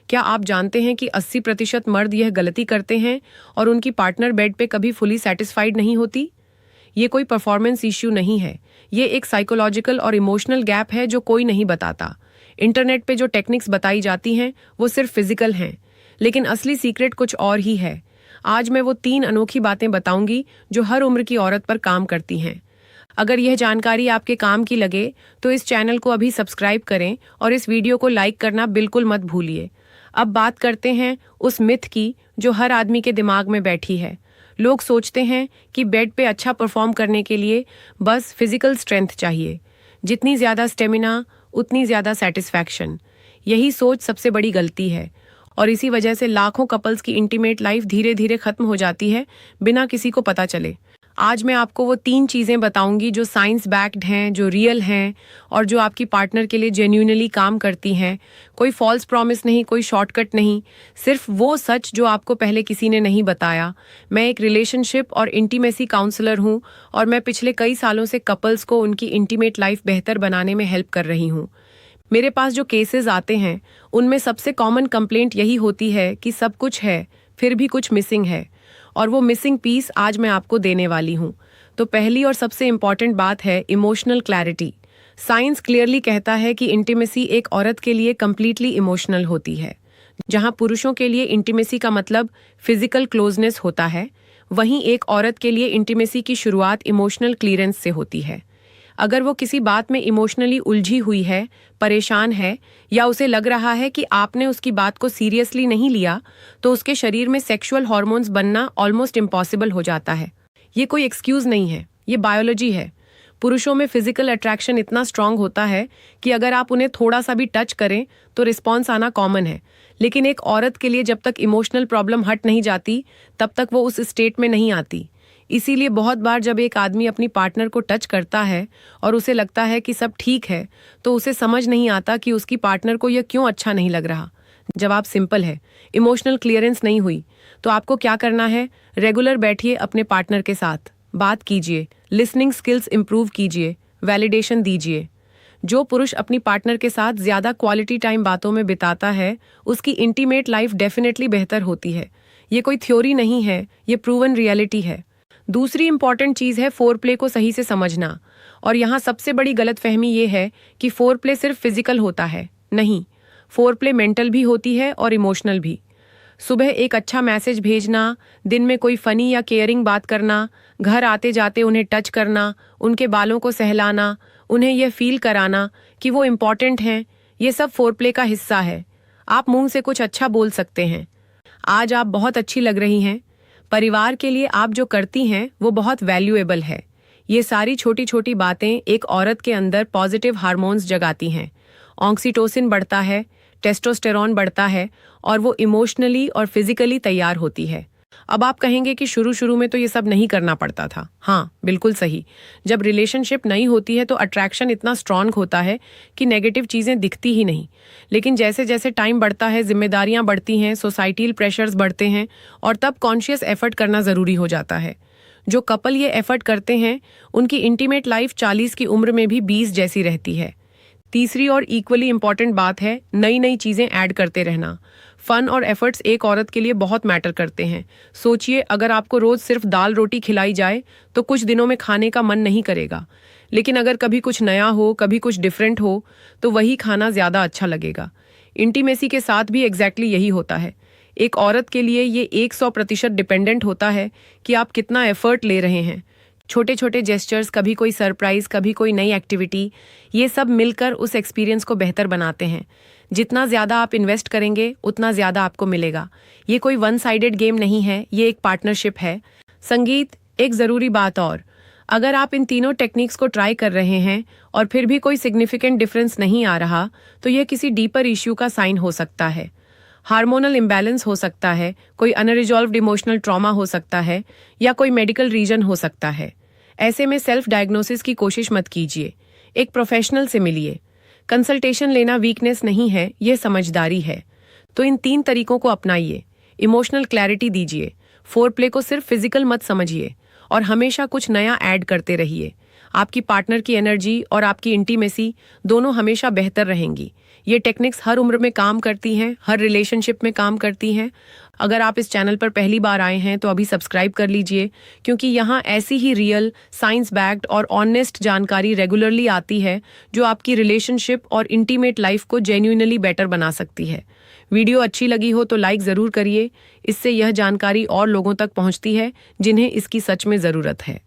क्या आप जानते हैं कि 80% मर्द यह गलती करते हैं और उनकी पार्टनर बेड पे कभी फुली सेटिस्फाइड नहीं होती? ये कोई परफॉर्मेंस इश्यू नहीं है, ये एक साइकोलॉजिकल और इमोशनल गैप है जो कोई नहीं बताता। इंटरनेट पे जो टेक्निक्स बताई जाती हैं वो सिर्फ फिजिकल हैं, लेकिन असली सीक्रेट कुछ और ही है। आज मैं वो 3 अनोखी बातें बताऊंगी जो हर उम्र की औरत पर काम करती हैं। अगर यह जानकारी आपके काम की लगे तो इस चैनल को अभी सब्सक्राइब करें और इस वीडियो को लाइक करना बिल्कुल मत भूलिए। अब बात करते हैं उस मिथ की जो हर आदमी के दिमाग में बैठी है। लोग सोचते हैं कि बेड पे अच्छा परफॉर्म करने के लिए बस फिजिकल स्ट्रेंथ चाहिए। जितनी ज़्यादा स्टेमिना उतनी ज़्यादा सेटिस्फैक्शन। यही सोच सबसे बड़ी गलती है और इसी वजह से लाखों कपल्स की इंटीमेट लाइफ धीरे धीरे खत्म हो जाती है बिना किसी को पता चले। आज मैं आपको वो 3 चीज़ें बताऊंगी जो साइंस बैक्ड हैं, जो रियल हैं और जो आपकी पार्टनर के लिए जेन्युइनली काम करती हैं। कोई फॉल्स प्रॉमिस नहीं, कोई शॉर्टकट नहीं, सिर्फ वो सच जो आपको पहले किसी ने नहीं बताया। मैं एक रिलेशनशिप और इंटीमेसी काउंसलर हूँ और मैं पिछले कई सालों से कपल्स को उनकी इंटीमेट लाइफ बेहतर बनाने में हेल्प कर रही हूँ। मेरे पास जो केसेस आते हैं उनमें सबसे कॉमन कंप्लेंट यही होती है कि सब कुछ है फिर भी कुछ मिसिंग है, और वो मिसिंग पीस आज मैं आपको देने वाली हूँ। तो पहली और सबसे इम्पॉर्टेंट बात है इमोशनल क्लैरिटी। साइंस क्लियरली कहता है कि इंटीमेसी एक औरत के लिए कंप्लीटली इमोशनल होती है। जहाँ पुरुषों के लिए इंटीमेसी का मतलब फिजिकल क्लोजनेस होता है, वहीं एक औरत के लिए इंटीमेसी की शुरुआत इमोशनल क्लीयरेंस से होती है। अगर वो किसी बात में इमोशनली उलझी हुई है, परेशान है या उसे लग रहा है कि आपने उसकी बात को सीरियसली नहीं लिया, तो उसके शरीर में सेक्सुअल हार्मोन्स बनना ऑलमोस्ट इम्पॉसिबल हो जाता है। ये कोई एक्सक्यूज नहीं है, ये बायोलॉजी है। पुरुषों में फिजिकल अट्रैक्शन इतना स्ट्रांग होता है कि अगर आप उन्हें थोड़ा सा भी टच करें तो रिस्पॉन्स आना कॉमन है, लेकिन एक औरत के लिए जब तक इमोशनल प्रॉब्लम हट नहीं जाती तब तक वो उस स्टेट में नहीं आती। इसीलिए बहुत बार जब एक आदमी अपनी पार्टनर को टच करता है और उसे लगता है कि सब ठीक है, तो उसे समझ नहीं आता कि उसकी पार्टनर को यह क्यों अच्छा नहीं लग रहा। जवाब सिंपल है, इमोशनल क्लियरेंस नहीं हुई। तो आपको क्या करना है? रेगुलर बैठिए अपने पार्टनर के साथ, बात कीजिए, लिसनिंग स्किल्स इंप्रूव कीजिए, वैलिडेशन दीजिए। जो पुरुष अपनी पार्टनर के साथ ज्यादा क्वालिटी टाइम बातों में बिताता है उसकी इंटीमेट लाइफ डेफिनेटली बेहतर होती है। ये कोई थ्योरी नहीं है, ये प्रूवन रियलिटी है। दूसरी इंपॉर्टेंट चीज़ है फोरप्ले को सही से समझना। और यहाँ सबसे बड़ी गलतफहमी ये है कि फोरप्ले सिर्फ फिजिकल होता है। नहीं, फोरप्ले मेंटल भी होती है और इमोशनल भी। सुबह एक अच्छा मैसेज भेजना, दिन में कोई फनी या केयरिंग बात करना, घर आते जाते उन्हें टच करना, उनके बालों को सहलाना, उन्हें यह फील कराना कि वो इम्पॉर्टेंट हैं, ये सब फोरप्ले का हिस्सा है। आप मुंह से कुछ अच्छा बोल सकते हैं, आज आप बहुत अच्छी लग रही हैं। परिवार के लिए आप जो करती हैं वो बहुत वैल्यूएबल है। ये सारी छोटी छोटी बातें एक औरत के अंदर पॉजिटिव हार्मोन्स जगाती हैं। ऑक्सीटोसिन बढ़ता है, टेस्टोस्टेरॉन बढ़ता है और वो इमोशनली और फिजिकली तैयार होती है। अब आप कहेंगे कि शुरू शुरू में तो ये सब नहीं करना पड़ता था। हाँ, बिल्कुल सही। जब रिलेशनशिप नई होती है तो अट्रैक्शन इतना स्ट्रांग होता है कि नेगेटिव चीज़ें दिखती ही नहीं। लेकिन जैसे जैसे टाइम बढ़ता है, जिम्मेदारियां बढ़ती हैं, सोसाइटल प्रेशर्स बढ़ते हैं और तब कॉन्शियस एफर्ट करना ज़रूरी हो जाता है। जो कपल ये एफर्ट करते हैं उनकी इंटीमेट लाइफ 40 की उम्र में भी 20 जैसी रहती है। तीसरी और इक्वली इंपॉर्टेंट बात है नई नई चीज़ें ऐड करते रहना। फन और एफर्ट्स एक औरत के लिए बहुत मैटर करते हैं। सोचिए, अगर आपको रोज सिर्फ दाल रोटी खिलाई जाए तो कुछ दिनों में खाने का मन नहीं करेगा, लेकिन अगर कभी कुछ नया हो, कभी कुछ डिफरेंट हो, तो वही खाना ज़्यादा अच्छा लगेगा। इंटीमेसी के साथ भी एग्जैक्टली यही होता है। एक औरत के लिए ये 100% डिपेंडेंट होता है कि आप कितना एफर्ट ले रहे हैं। छोटे छोटे जेस्चर्स, कभी कोई सरप्राइज, कभी कोई नई एक्टिविटी, ये सब मिलकर उस एक्सपीरियंस को बेहतर बनाते हैं। जितना ज़्यादा आप इन्वेस्ट करेंगे उतना ज़्यादा आपको मिलेगा। ये कोई वन साइडेड गेम नहीं है, ये एक पार्टनरशिप है। संगीत, एक ज़रूरी बात और, अगर आप इन तीनों टेक्निक्स को ट्राई कर रहे हैं और फिर भी कोई सिग्निफिकेंट डिफरेंस नहीं आ रहा, तो यह किसी डीपर इश्यू का साइन हो सकता है। हार्मोनल इम्बैलेंस हो सकता है, कोई अनरिजॉल्व्ड इमोशनल ट्रॉमा हो सकता है या कोई मेडिकल रीजन हो सकता है। ऐसे में सेल्फ डायग्नोसिस की कोशिश मत कीजिए, एक प्रोफेशनल से मिलिए। कंसल्टेशन लेना वीकनेस नहीं है, यह समझदारी है। तो इन 3 तरीकों को अपनाइए। इमोशनल क्लैरिटी दीजिए, फोरप्ले को सिर्फ फिजिकल मत समझिए और हमेशा कुछ नया ऐड करते रहिए। आपकी पार्टनर की एनर्जी और आपकी इंटीमेसी दोनों हमेशा बेहतर रहेंगी। ये टेक्निक्स हर उम्र में काम करती हैं, हर रिलेशनशिप में काम करती हैं। अगर आप इस चैनल पर पहली बार आए हैं तो अभी सब्सक्राइब कर लीजिए, क्योंकि यहाँ ऐसी ही रियल, साइंस बैक्ड और ऑनेस्ट जानकारी रेगुलरली आती है जो आपकी रिलेशनशिप और इंटीमेट लाइफ को जेन्युइनली बेटर बना सकती है। वीडियो अच्छी लगी हो तो लाइक ज़रूर करिए, इससे यह जानकारी और लोगों तक पहुँचती है जिन्हें इसकी सच में ज़रूरत है।